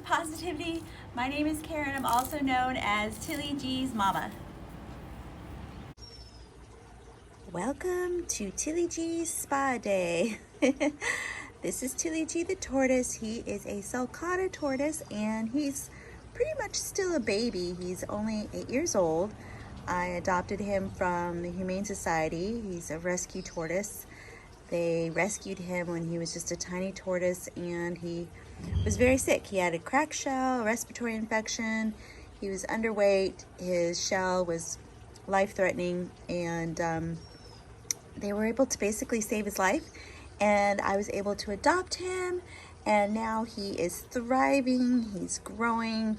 Positivity. My name is Karen. I'm also known as Tilly G's mama. Welcome to Tilly G's Spa Day. This is Tilly G the tortoise. He is a sulcata tortoise and he's pretty much still a baby. He's only 8 years old. I adopted him from the Humane Society. He's a rescue tortoise. They rescued him when he was just a tiny tortoise and he was very sick. He had a cracked shell, a respiratory infection. He was underweight. His shell was life-threatening, and they were able to basically save his life. And I was able to adopt him, and now he is thriving. He's growing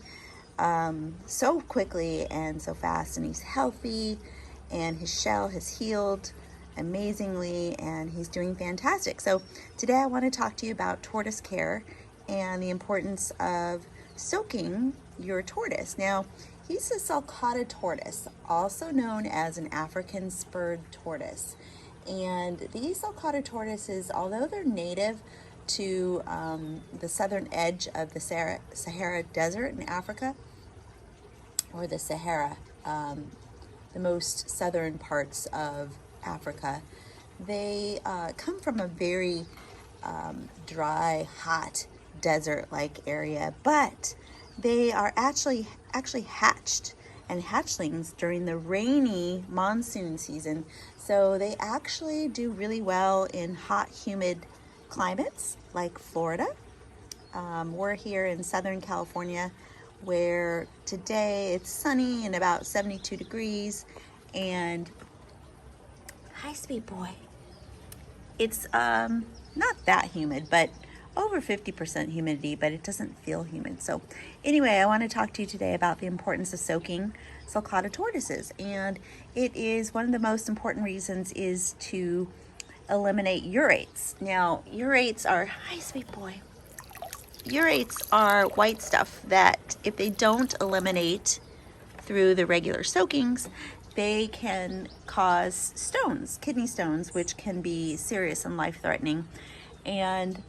so quickly and so fast, and he's healthy, and his shell has healed amazingly, and he's doing fantastic. So today I want to talk to you about tortoise care and the importance of soaking your tortoise. Now, he's a sulcata tortoise, also known as an African spurred tortoise. And these sulcata tortoises, although they're native to the southern edge of the Sahara Desert in Africa, or the Sahara, the most southern parts of Africa, they come from a very dry, hot, desert-like area, but they are actually hatched and hatchlings during the rainy monsoon season. So they actually do really well in hot, humid climates like Florida. We're here in Southern California, where today it's sunny and about 72 degrees, and hi, sweet boy. It's not that humid, but over 50% humidity, but it doesn't feel humid. So anyway, I want to talk to you today about the importance of soaking sulcata tortoises. And it is one of the most important reasons is to eliminate urates. Now, urates are, hi, sweet boy. Urates are white stuff that if they don't eliminate through the regular soakings, they can cause stones, kidney stones, which can be serious and life-threatening. And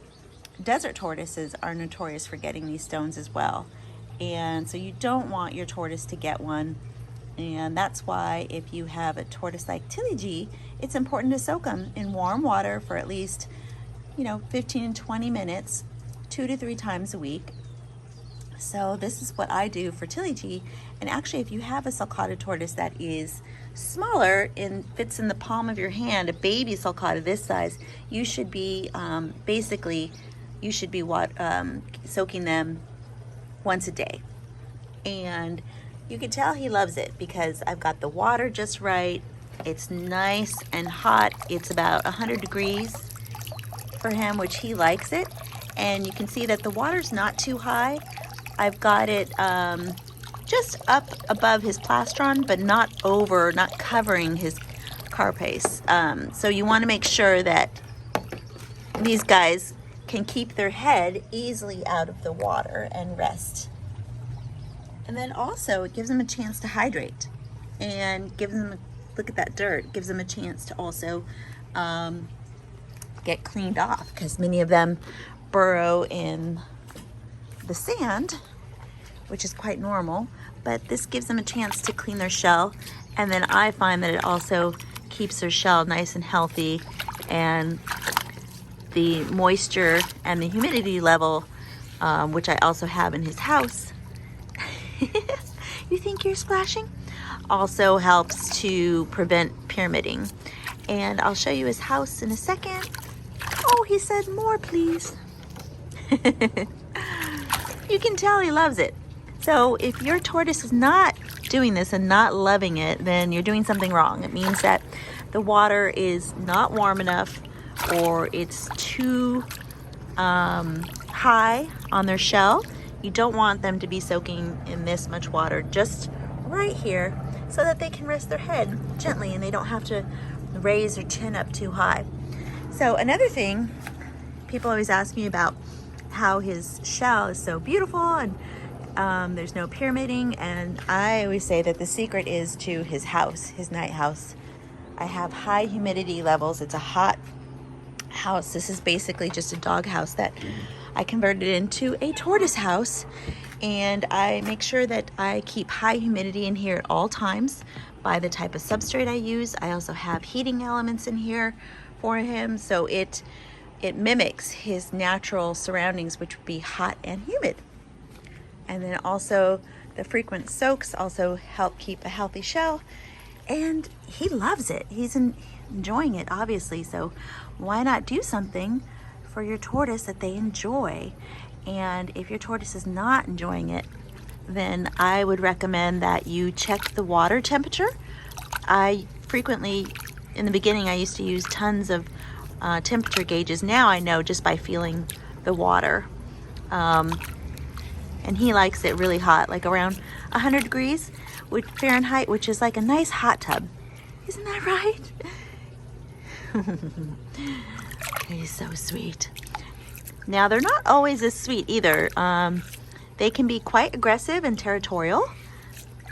desert tortoises are notorious for getting these stones as well. And so you don't want your tortoise to get one. And that's why if you have a tortoise like Tilly G, it's important to soak them in warm water for at least, 15 to 20 minutes, 2 to 3 times a week. So this is what I do for Tilly G. And actually, if you have a sulcata tortoise that is smaller and fits in the palm of your hand, a baby sulcata this size, you should be soaking them once a day. And you can tell he loves it because I've got the water just right. It's nice and hot. It's about 100 degrees for him, which he likes it. And you can see that the water's not too high. I've got it just up above his plastron, but not covering his carapace. So you want to make sure that these guys can keep their head easily out of the water and rest. And then also it gives them a chance to hydrate and gives them, look at that dirt, gives them a chance to also get cleaned off, because many of them burrow in the sand, which is quite normal, but this gives them a chance to clean their shell. And then I find that it also keeps their shell nice and healthy, and the moisture and the humidity level, which I also have in his house, you think you're splashing? Also helps to prevent pyramiding. And I'll show you his house in a second. Oh, he said more, please. You can tell he loves it. So if your tortoise is not doing this and not loving it, then you're doing something wrong. It means that the water is not warm enough, or it's too high on their shell. You don't want them to be soaking in this much water, just right here, so that they can rest their head gently and they don't have to raise their chin up too high. So another thing, people always ask me about how his shell is so beautiful and there's no pyramiding, and I always say that the secret is to his house, his night house. I have high humidity levels. It's a hot house. This is basically just a dog house that I converted it into a tortoise house, and I make sure that I keep high humidity in here at all times by the type of substrate I use. I also have heating elements in here for him, so it mimics his natural surroundings, which would be hot and humid. And then also the frequent soaks also help keep a healthy shell, and he loves it. He's enjoying it, obviously, so why not do something for your tortoise that they enjoy? And if your tortoise is not enjoying it, then I would recommend that you check the water temperature. I frequently, in the beginning, I used to use tons of temperature gauges. Now I know just by feeling the water. And he likes it really hot, like around 100 degrees Fahrenheit, which is like a nice hot tub. Isn't that right? He's so sweet. Now, they're not always as sweet either. They can be quite aggressive and territorial.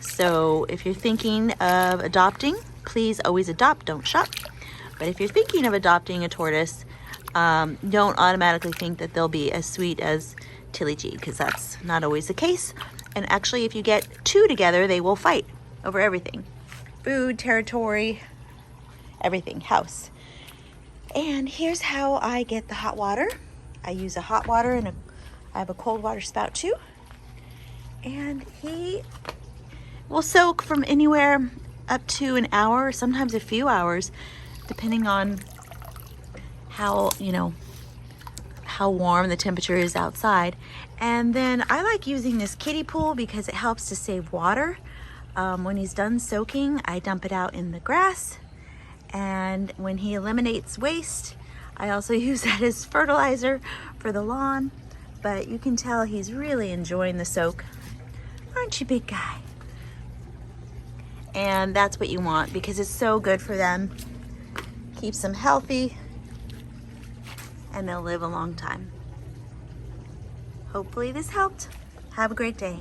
So if you're thinking of adopting, please always adopt, don't shop. But if you're thinking of adopting a tortoise, don't automatically think that they'll be as sweet as Tilly G, because that's not always the case. And actually, if you get two together, they will fight over everything. Food, territory, everything, house. And here's how I get the hot water. I use a hot water and I have a cold water spout too. And he will soak from anywhere up to an hour, sometimes a few hours, depending on how, how warm the temperature is outside. And then I like using this kiddie pool because it helps to save water. When he's done soaking, I dump it out in the grass. And when he eliminates waste, I also use that as fertilizer for the lawn. But you can tell he's really enjoying the soak. Aren't you, big guy? And that's what you want because it's so good for them. Keeps them healthy, and they'll live a long time. Hopefully this helped. Have a great day.